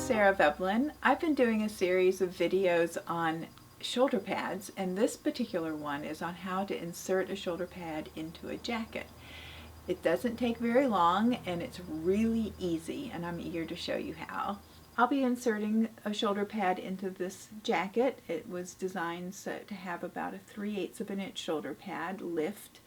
Sarah Veblen. I've been doing a series of videos on shoulder pads, and this particular one is on how to insert a shoulder pad into a jacket. It doesn't take very long and it's really easy, and I'm eager to show you how. I'll be inserting a shoulder pad into this jacket. It was designed to have about a 3/8 of an inch shoulder pad lift.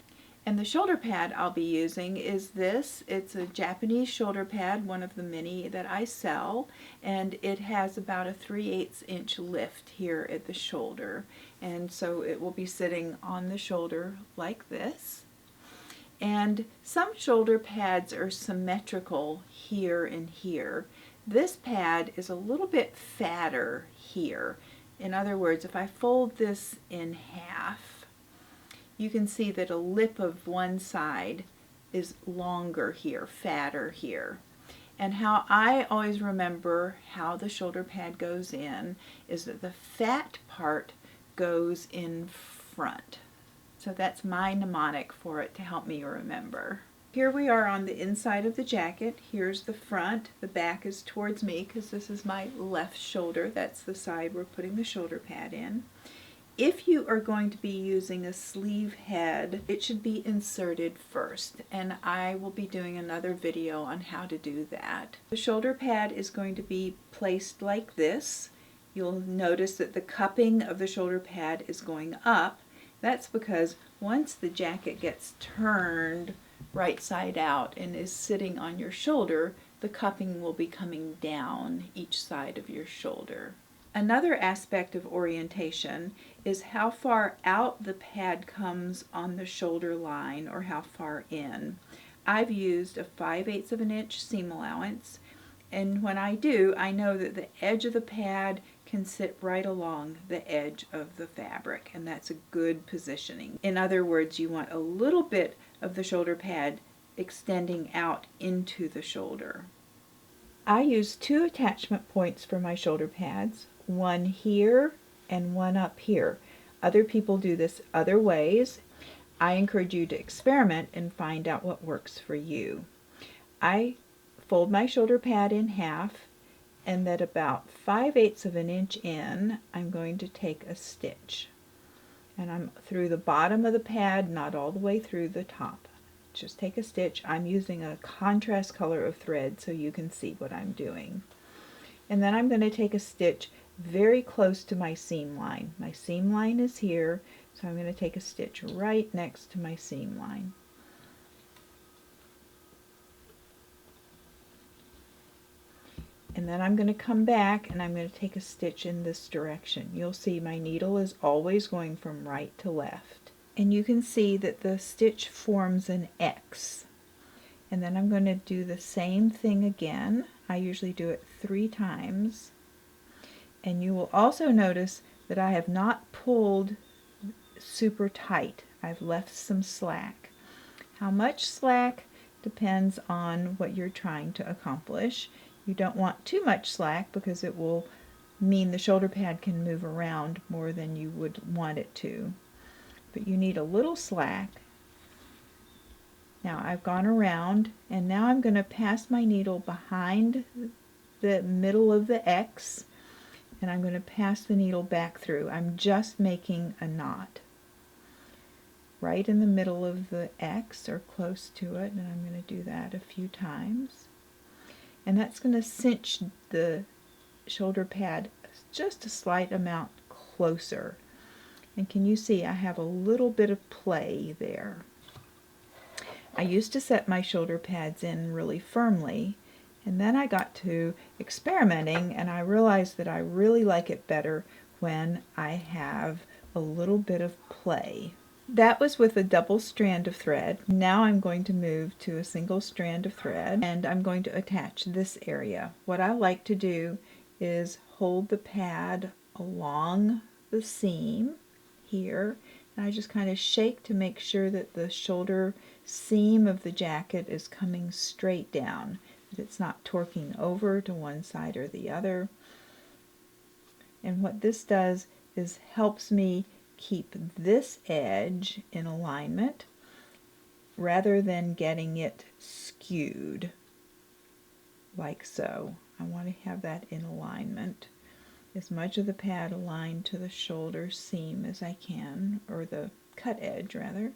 And the shoulder pad I'll be using is this. It's a Japanese shoulder pad, one of the many that I sell, and it has about a 3/8 inch lift here at the shoulder. And so it will be sitting on the shoulder like this. And some shoulder pads are symmetrical here and here. This pad is a little bit fatter here. In other words, if I fold this in half, you can see that a lip of one side is longer here, fatter here. And how I always remember how the shoulder pad goes in is that the fat part goes in front. So that's my mnemonic for it to help me remember. Here we are on the inside of the jacket. Here's the front. The back is towards me because this is my left shoulder. That's the side we're putting the shoulder pad in. If you are going to be using a sleeve head, it should be inserted first, and I will be doing another video on how to do that. The shoulder pad is going to be placed like this. You'll notice that the cupping of the shoulder pad is going up. That's because once the jacket gets turned right side out and is sitting on your shoulder, the cupping will be coming down each side of your shoulder. Another aspect of orientation is how far out the pad comes on the shoulder line, or how far in. I've used a 5/8 of an inch seam allowance, and when I do, I know that the edge of the pad can sit right along the edge of the fabric, and that's a good positioning. In other words, you want a little bit of the shoulder pad extending out into the shoulder. I use 2 attachment points for my shoulder pads, one here and one up here. Other people do this other ways. I encourage you to experiment and find out what works for you. I fold my shoulder pad in half, and at about 5/8 of an inch in, I'm going to take a stitch. And I'm through the bottom of the pad, not all the way through the top. Just take a stitch. I'm using a contrast color of thread so you can see what I'm doing. And then I'm going to take a stitch very close to my seam line. My seam line is here, so I'm going to take a stitch right next to my seam line. And then I'm going to come back and I'm going to take a stitch in this direction. You'll see my needle is always going from right to left. And you can see that the stitch forms an X. And then I'm going to do the same thing again. I usually do it 3 times. And you will also notice that I have not pulled super tight. I've left some slack. How much slack depends on what you're trying to accomplish. You don't want too much slack because it will mean the shoulder pad can move around more than you would want it to. But you need a little slack. Now I've gone around, and now I'm going to pass my needle behind the middle of the X, and I'm going to pass the needle back through. I'm just making a knot right in the middle of the X, or close to it, and I'm going to do that a few times. And that's going to cinch the shoulder pad just a slight amount closer. And can you see I have a little bit of play there. I used to set my shoulder pads in really firmly, and then I got to experimenting and I realized that I really like it better when I have a little bit of play. That was with a double strand of thread. Now I'm going to move to a single strand of thread, and I'm going to attach this area. What I like to do is hold the pad along the seam here, and I just kind of shake to make sure that the shoulder seam of the jacket is coming straight down, that it's not torquing over to one side or the other. And what this does is helps me keep this edge in alignment rather than getting it skewed like so. I want to have that in alignment. As much of the pad aligned to the shoulder seam as I can, or the cut edge rather. And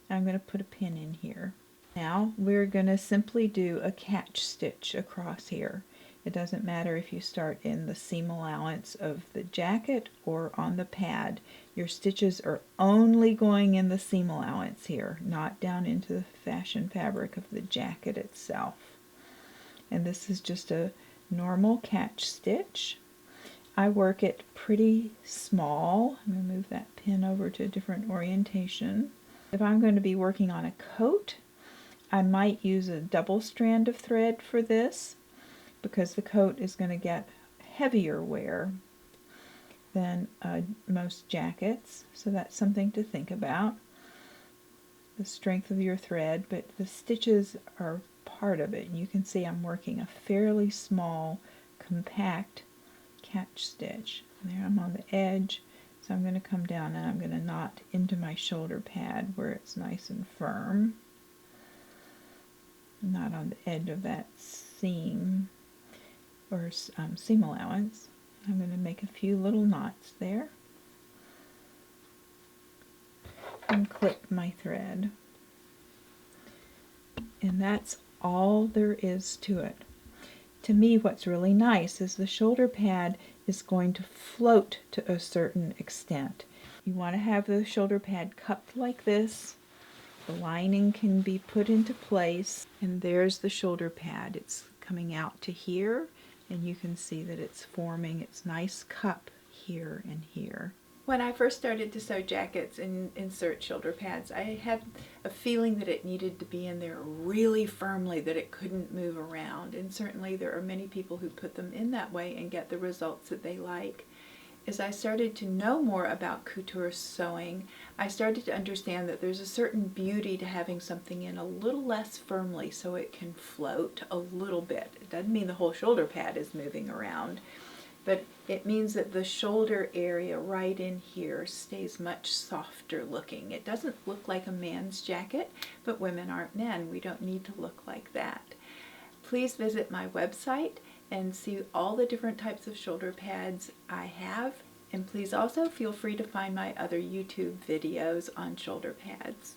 I'm going to put a pin in here. Now we're going to simply do a catch stitch across here. It doesn't matter if you start in the seam allowance of the jacket or on the pad. Your stitches are only going in the seam allowance here, not down into the fashion fabric of the jacket itself. And this is just a normal catch stitch. I work it pretty small. I'm going to move that pin over to a different orientation. If I'm going to be working on a coat, I might use a double strand of thread for this, because the coat is going to get heavier wear than most jackets, so that's something to think about, the strength of your thread, but the stitches are part of it. You can see I'm working a fairly small, compact catch stitch. There I'm on the edge, so I'm going to come down and I'm going to knot into my shoulder pad where it's nice and firm, not on the edge of that seam or seam allowance. I'm going to make a few little knots there and clip my thread, and that's all there is to it. To me, what's really nice is the shoulder pad is going to float to a certain extent. You want to have the shoulder pad cupped like this. The lining can be put into place, and there's the shoulder pad. It's coming out to here, and you can see that it's forming its nice cup here and here. When I first started to sew jackets and insert shoulder pads, I had a feeling that it needed to be in there really firmly, that it couldn't move around. And certainly there are many people who put them in that way and get the results that they like. As I started to know more about couture sewing, I started to understand that there's a certain beauty to having something in a little less firmly so it can float a little bit. It doesn't mean the whole shoulder pad is moving around, but it means that the shoulder area right in here stays much softer looking. It doesn't look like a man's jacket, but women aren't men. We don't need to look like that. Please visit my website and see all the different types of shoulder pads I have, and please also feel free to find my other YouTube videos on shoulder pads.